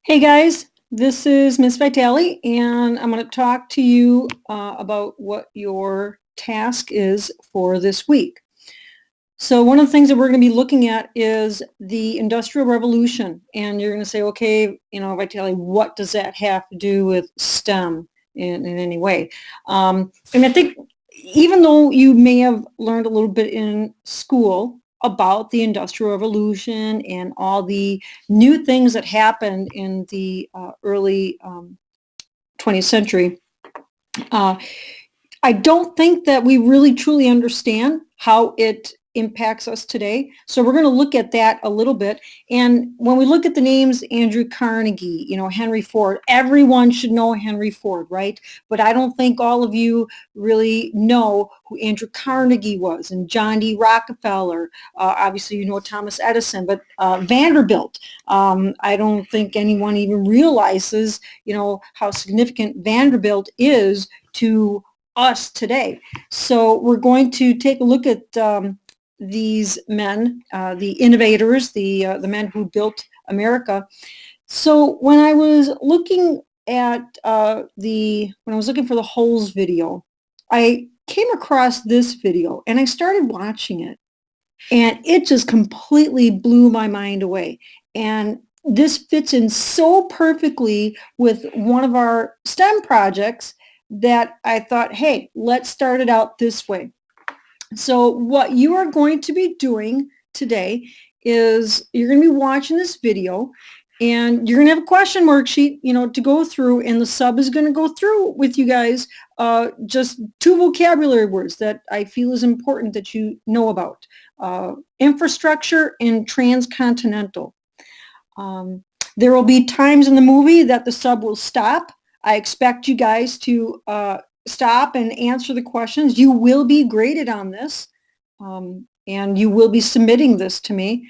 Hey guys, this is Miss Vitale, and I'm going to talk to you about what your task is for this week. So one of the things that we're going to be looking at is the Industrial Revolution, and you're going to say, okay, Vitale, what does that have to do with STEM in any way? And I think even though you may have learned a little bit in school about the Industrial Revolution and all the new things that happened in the early 20th century, uh, I don't think that we really truly understand how it impacts us today. So we're going to look at that a little bit. And when we look at the names Andrew Carnegie, Henry Ford, everyone should know Henry Ford, right? But I don't think all of you really know who Andrew Carnegie was and John D. Rockefeller. Obviously, you know Thomas Edison, but Vanderbilt. I don't think anyone even realizes, how significant Vanderbilt is to us today. So we're going to take a look at these men, the innovators, the men who built America. So when I was looking at when I was looking for the holes video, I came across this video and I started watching it, and it just completely blew my mind away. And this fits in so perfectly with one of our STEM projects that I thought, hey, let's start it out this way. So what you are going to be doing today is you're going to be watching this video, and you're going to have a question worksheet, to go through, and the sub is going to go through with you guys just 2 vocabulary words that I feel is important that you know about. Infrastructure and transcontinental. There will be times in the movie that the sub will stop. I expect you guys to stop and answer the questions. You will be graded on this, and you will be submitting this to me.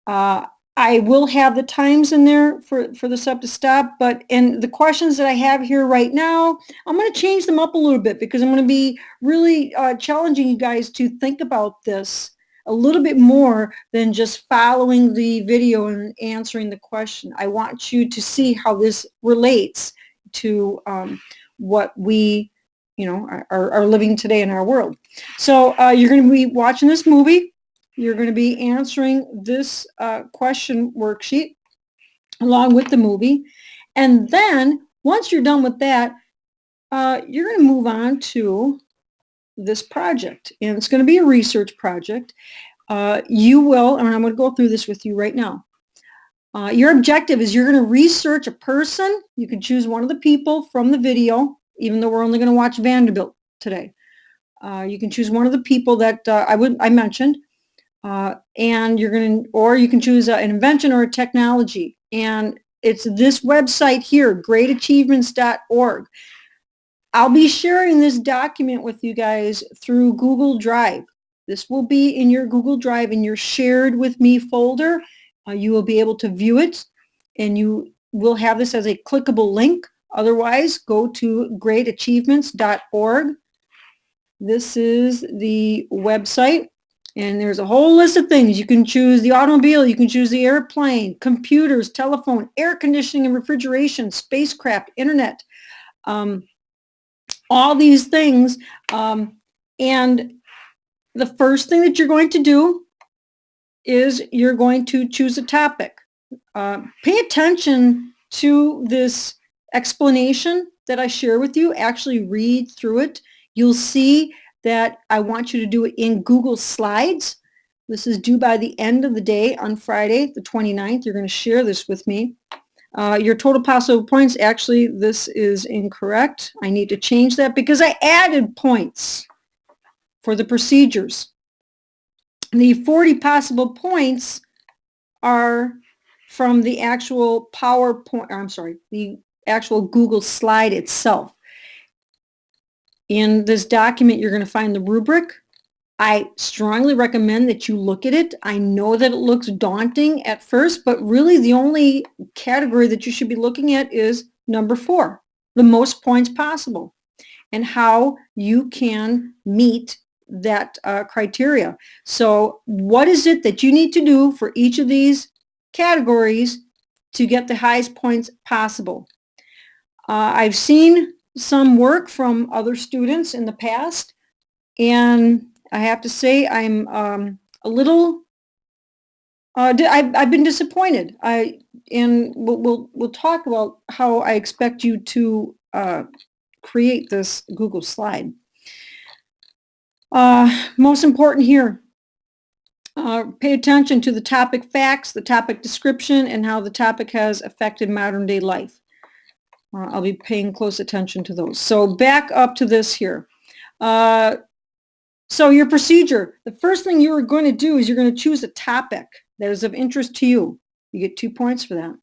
I will have the times in there for the sub to stop, but in the questions that I have here right now, I'm going to change them up a little bit because I'm going to be really challenging you guys to think about this a little bit more than just following the video and answering the question. I want you to see how this relates to what we are living today in our world. So you're going to be watching this movie. You're going to be answering this question worksheet along with the movie. And then once you're done with that, you're going to move on to this project. And it's going to be a research project. You will, and I'm going to go through this with you right now. Your objective is you're going to research a person. You can choose one of the people from the video, even though we're only going to watch Vanderbilt today. You can choose one of the people that I mentioned. And you're going to, or you can choose an invention or a technology. And it's this website here, greatachievements.org. I'll be sharing this document with you guys through Google Drive. This will be in your Google Drive in your shared with me folder. You will be able to view it, and you will have this as a clickable link. Otherwise, go to greatachievements.org. This is the website. And there's a whole list of things. You can choose the automobile, you can choose the airplane, computers, telephone, air conditioning and refrigeration, spacecraft, internet, all these things. And the first thing that you're going to do is you're going to choose a topic. Pay attention to this explanation that I share with you. Actually read through it. You'll see that I want you to do it in Google Slides. This is due by the end of the day on Friday, the 29th. You're going to share this with me. Your total possible points, actually, this is incorrect. I need to change that because I added points for the procedures. The 40 possible points are from the actual the actual Google slide itself. In this document, you're going to find the rubric. I strongly recommend that you look at it. I know that it looks daunting at first, but really the only category that you should be looking at is number 4, the most points possible, and how you can meet that criteria. So what is it that you need to do for each of these categories to get the highest points possible. I've seen some work from other students in the past, and I have to say I'm a little, I've been disappointed. And we'll talk about how I expect you to create this Google slide. Most important here, pay attention to the topic facts, the topic description, and how the topic has affected modern day life. I'll be paying close attention to those. So back up to this here. So your procedure, the first thing you're going to do is you're going to choose a topic that is of interest to you. You get 2 points for that.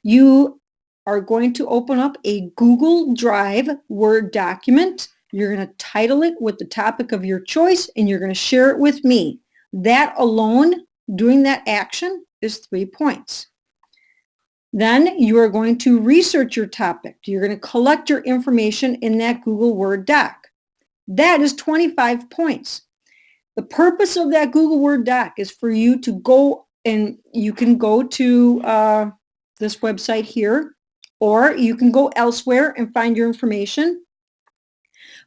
You are going to open up a Google Drive Word document. You're going to title it with the topic of your choice, and you're going to share it with me. That alone, doing that action, is 3 points. Then you are going to research your topic. You're going to collect your information in that Google Word doc. That is 25 points. The purpose of that Google Word doc is for you to go, and you can go to this website here, or you can go elsewhere and find your information.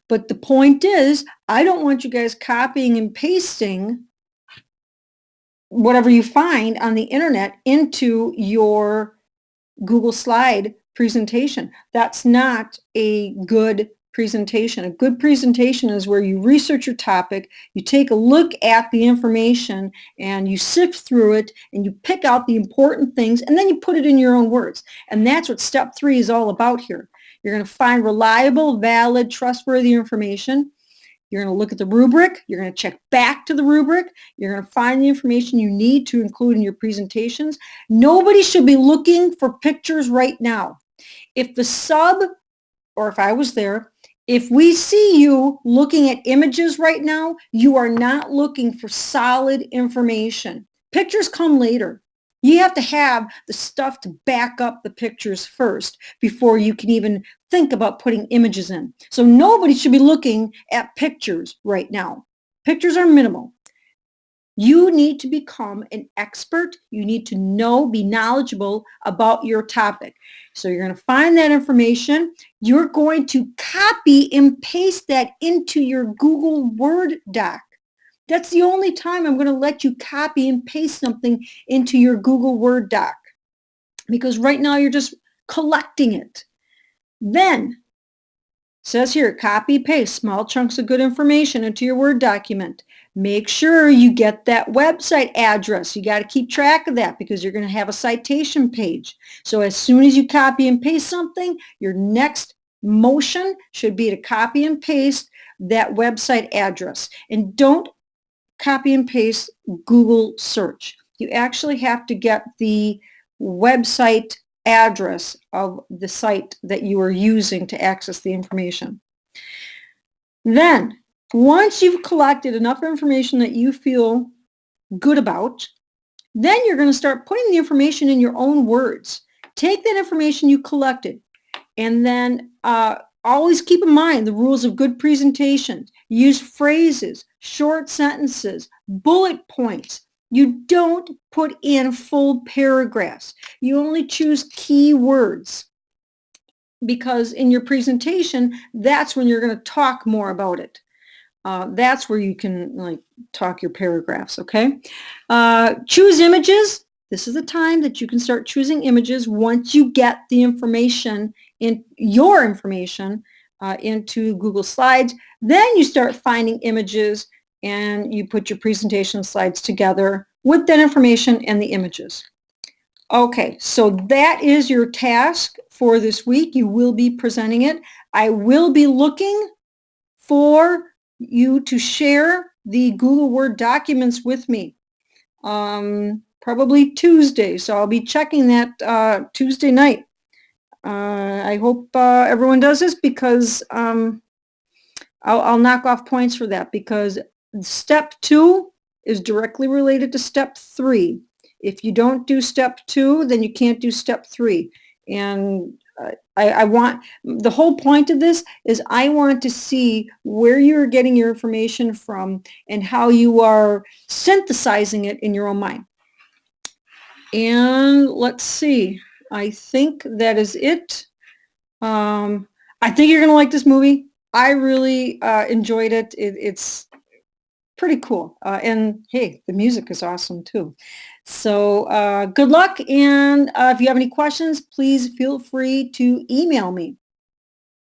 But the point is, I don't want you guys copying and pasting whatever you find on the internet into your Google slide presentation. That's not a good presentation. A good presentation is where you research your topic, you take a look at the information, and you sift through it, and you pick out the important things, and then you put it in your own words. And that's what step 3 is all about here. You're going to find reliable, valid, trustworthy information. You're going to look at the rubric. You're going to check back to the rubric. You're going to find the information you need to include in your presentations. Nobody should be looking for pictures right now. If the sub, or if I was there, if we see you looking at images right now, you are not looking for solid information. Pictures come later. You have to have the stuff to back up the pictures first before you can even think about putting images in. So nobody should be looking at pictures right now. Pictures are minimal. You need to become an expert. You need to know, be knowledgeable about your topic. So you're going to find that information. You're going to copy and paste that into your Google Word doc. That's the only time I'm going to let you copy and paste something into your Google Word doc, because right now you're just collecting it. Then, it says here, copy, paste small chunks of good information into your Word document. Make sure you get that website address. You got to keep track of that because you're going to have a citation page. So as soon as you copy and paste something, your next motion should be to copy and paste that website address. And don't copy and paste Google search. You actually have to get the website address of the site that you are using to access the information. Then, once you've collected enough information that you feel good about, then you're going to start putting the information in your own words. Take that information you collected, and then always keep in mind the rules of good presentation. Use phrases, short sentences, bullet points. You don't put in full paragraphs. You only choose key words, because in your presentation, that's when you're going to talk more about it. That's where you can talk your paragraphs, okay? Choose images. This is the time that you can start choosing images once you get the information, in your information, into Google Slides. Then you start finding images and you put your presentation slides together with that information and the images. Okay, so that is your task for this week. You will be presenting it. I will be looking for you to share the Google Word documents with me, probably Tuesday. So I'll be checking that Tuesday night. I hope everyone does this, because I'll knock off points for that, because step 2 is directly related to step 3. If you don't do step 2, then you can't do step 3. And I want, the whole point of this is I want to see where you're getting your information from and how you are synthesizing it in your own mind. And let's see. I think that is it. I think you're gonna like this movie. I really enjoyed it. It's pretty cool. And hey, the music is awesome too. So good luck. And if you have any questions, please feel free to email me.